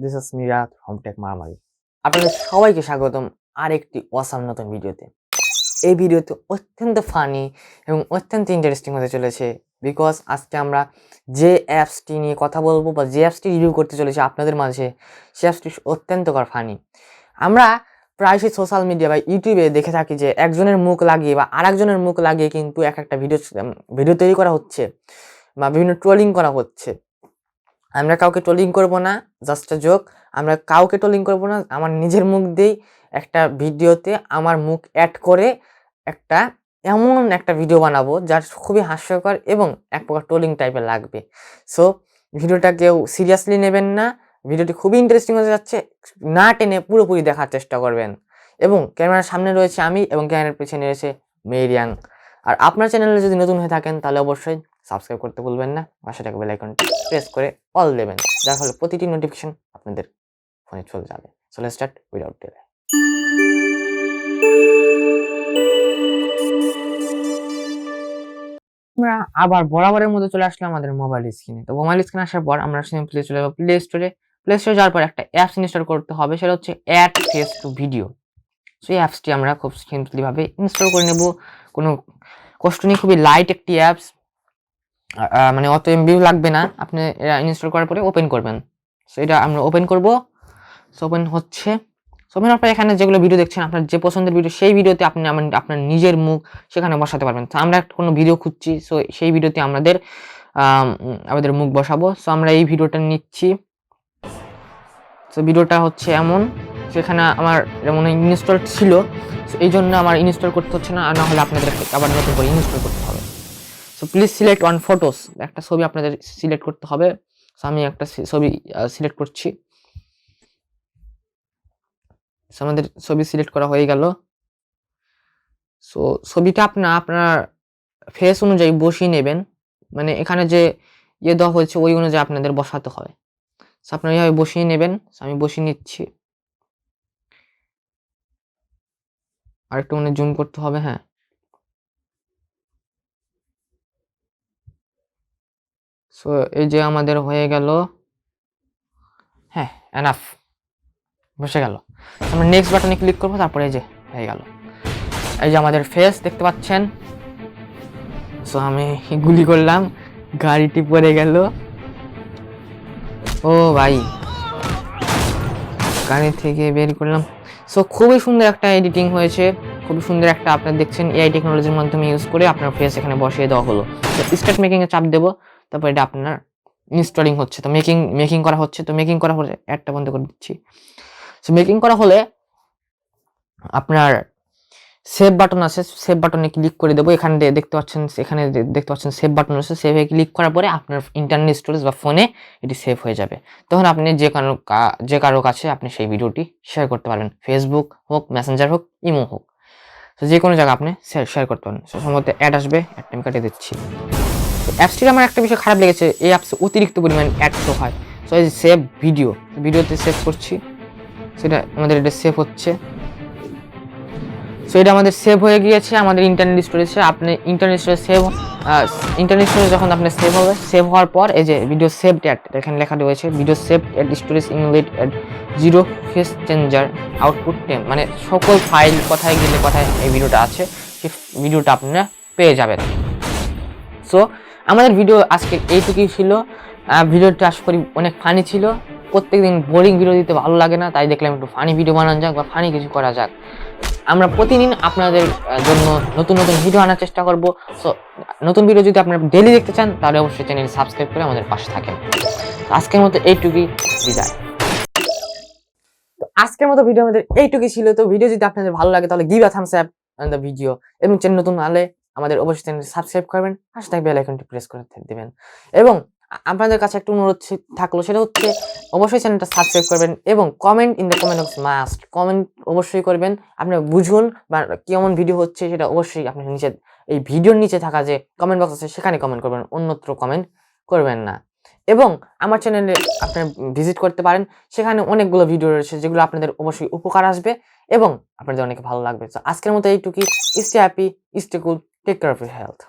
This is মিরাত from take মারামারি। আপনাদের সবাইকে স্বাগতম আরেকটি অসাম নতুন ভিডিওতে। এই ভিডিওতে অত্যন্ত ফানি এবং অত্যন্ত ইন্টারেস্টিং হতে চলেছে, বিকজ আজকে আমরা যে অ্যাপসটি নিয়ে কথা বলবো বা যে অ্যাপসটি রিভিউ করতে চলেছে আপনাদের মাঝে, সে অ্যাপসটি অত্যন্তকর ফানি। আমরা প্রায়শই সোশ্যাল মিডিয়া বা ইউটিউবে দেখে থাকি যে একজনের মুখ লাগিয়ে বা আরেকজনের মুখ লাগিয়ে কিন্তু একটা ভিডিও তৈরি করা হচ্ছে বা বিভিন্ন ট্রোলিং করা হচ্ছে। আমরা কাউকে ট্রোলিং করব না, জাস্ট আ জোক। আমরা কাউকে ট্রোলিং করব না, আমার নিজের মুখ দিয়েই একটা ভিডিওতে আমার মুখ অ্যাড করে এমন একটা ভিডিও বানাবো যার খুবই হাস্যকর এবং এক প্রকার ট্রোলিং টাইপের লাগবে। সো ভিডিওটা কেউ সিরিয়াসলি নেবেন না, ভিডিওটি খুবই ইন্টারেস্টিং হতে যাচ্ছে, না টেনে পুরোপুরি দেখার চেষ্টা করবেন। এবং ক্যামেরার সামনে রয়েছে আমি এবং ক্যামেরার পেছনে রয়েছে মেরিয়াং। আর আপনার চ্যানেলে যদি নতুন হয়ে থাকেন তাহলে অবশ্যই সাবস্ক্রাইব করতে ভুলবেন না, পাশে থাকা বেল আইকনটি প্রেস করে অল দেবেন, যার ফলে প্রতিটি নোটিফিকেশন আপনাদের ফোনে চলে যাবে। So let's start without delay. আমরা আবার বরাবরের মধ্যে চলে আসলাম আমাদের মোবাইল স্ক্রিনে। তো মোবাইল স্ক্রিনে আসার পর আমরা সিম্পলি চলে যাবো প্লে স্টোরে। প্লে স্টোরে যাওয়ার পর একটা অ্যাপস ইনস্টল করতে হবে, সেটা হচ্ছে add face to video. So এই অ্যাপসটি আমরা খুব সিম্পলি ভাবে ইনস্টল করে নেব, কোনো কষ্ট নেই, খুবই লাইট একটি অ্যাপস, মানে অত এমবিও লাগবে না। আপনি ইনস্টল করার পরে ওপেন করবেন। সো এটা আমরা ওপেন করব। সো ওপেন হচ্ছে। সো ওপেন আপনার এখানে যেগুলো ভিডিও দেখছেন, আপনার যে পছন্দের ভিডিও, সেই ভিডিওতে আপনি আপনার নিজের মুখ সেখানে বসাতে পারবেন। তো আমরা একটা কোনো ভিডিও খুঁজছি, সো সেই ভিডিওতে আমাদের মুখ বসাবো। সো আমরা এই ভিডিওটা নিচ্ছি। সো ভিডিওটা হচ্ছে এমন, সেখানে আমার যেমন ইনস্টল ছিল, সো এই জন্য আমার ইনস্টল করতে হচ্ছে না, আর না হলে আপনাদের আবার নতুন করে ইনস্টল করতে হবে। So please select one photos, একটা ছবি আপনাদের সিলেক্ট করতে হবে। সো আমি একটা ছবি সিলেক্ট করছি। সো আমাদের ছবি সিলেক্ট করা হয়ে গেল। সো ছবিটা আপনার ফেস অনুযায়ী বসিয়ে নেবেন, মানে এখানে যে দেওয়া হয়েছে ওই অনুযায়ী আপনাদের বসাতে হয়। সো আপনারা এইভাবে বসিয়ে নেবেন। সো আমি বসিয়ে নিচ্ছি, আর একটু জুম করতে হবে। হ্যাঁ, সো এই যে আমাদের হয়ে গেল। হ্যাঁ, এনাফ, বসে গেল। আমরা নেক্সট বাটনে ক্লিক করবো, তারপরে এই যে হয়ে গেল, এই যে আমাদের ফেস দেখতে পাচ্ছেন। সো আমি গুলি করলাম, গাড়িটি পড়ে গেল। ও ভাই, গাড়ি থেকে বের করলাম। সো খুবই সুন্দর একটা এডিটিং হয়েছে, খুবই সুন্দর একটা, আপনারা দেখছেন এআই টেকনোলজির মাধ্যমে ইউজ করে আপনার ফেস এখানে বসিয়ে দেওয়া হলো। তো স্টার্ট মেকিং এ চাপ দেবো, তারপর এটা আপনার ইনস্টলিং হচ্ছে। তো মেকিং করা হচ্ছে। তো মেকিং করা হলে অ্যাডটা বন্ধ করে দিচ্ছি। সো মেকিং করা হলে আপনার সেভ বাটন আছে, সেভ বাটনে ক্লিক করে দেবো। এখানে দেখতে পাচ্ছেন সেভ বাটন আছে। সেভে ক্লিক করার পরে আপনার ইন্টারনাল স্টোরেজ বা ফোনে এটি সেভ হয়ে যাবে। তখন আপনি যে কারো কাছে আপনি সেই ভিডিওটি শেয়ার করতে পারবেন, ফেসবুক হোক, মেসেঞ্জার হোক, ইমো হোক। তো যে কোনো জায়গায় আপনি শেয়ার করতে পারেন। সে সম্ভবত অ্যাড আসবে, অ্যাডটা আমি কাটিয়ে দিচ্ছি। তো অ্যাপসটির আমার একটা বিষয় খারাপ লেগেছে, এই অ্যাপসে অতিরিক্ত পরিমাণ অ্যাড শো হয়। সো এই যে সেভ ভিডিওতে সেভ করছি, সেটা আমাদের এটা সেভ হচ্ছে। সো এটা আমাদের সেভ হয়ে গিয়েছে আমাদের ইন্টারনেট স্টোরেজে। আপনি ইন্টারনেট স্টোরেজ যখন আপনার সেভ হবে, সেভ হওয়ার পর এই যে ভিডিও সেভড অ্যাট, এখানে লেখা রয়েছে video saved at storage emulate at 0 face changer output temp, মানে সকল ফাইল কোথায় গেলে কোথায় এই ভিডিওটা আছে সেই ভিডিওটা আপনারা পেয়ে যাবেন। সো আমাদের ভিডিও আজকে এইটুকুই ছিল। ভিডিওটা আশা করি অনেক ফানি ছিল। প্রত্যেকদিন বোরিং ভিডিও দিতে ভালো লাগে না, তাই দেখলাম একটু ফানি ভিডিও বানানো যাক বা ফানি কিছু করা যাক। আমরা প্রতিদিন আপনাদের জন্য নতুন ভিডিও আনার চেষ্টা করব। সো নতুন ভিডিও যদি আপনারা ডেইলি দেখতে চান তাহলে অবশ্যই চ্যানেল সাবস্ক্রাইব করে আমাদের পাশে থাকেন। আজকের মতো এইটুকুই, বিদায়। তো আজকের মতো ভিডিও আমাদের এইটুকুই ছিল। তো ভিডিও যদি আপনাদের ভালো লাগে তাহলে give a Thums up on the video, এবং চ্যানেল নতুন হলে আমাদের অবশ্যই চ্যানেল সাবস্ক্রাইব করবেন, পাশে থাকা বেল আইকনটি প্রেস করে দেবেন। এবং আপনাদের কাছে একটা অনুরোধ থাকলো, সেটা হচ্ছে অবশ্যই চ্যানেলটা সাবস্ক্রাইব করবেন এবং comment in the comment box must, comment অবশ্যই করবেন। আপনি বুঝুন বা কেমন ভিডিও হচ্ছে সেটা অবশ্যই আপনি নিচে এই ভিডিওর নিচে থাকা যে কমেন্ট বক্স আছে সেখানে কমেন্ট করবেন, অন্যত্র কমেন্ট করবেন না। এবং আমার চ্যানেলে আপনারা ভিজিট করতে পারেন, সেখানে অনেকগুলো ভিডিও রয়েছে যেগুলো আপনাদের অবশ্যই উপকার আসবে এবং আপনাদের অনেক ভালো লাগবে। তো আজকের মতো এইটুকুই। Stay happy, stay cool, take care of your health.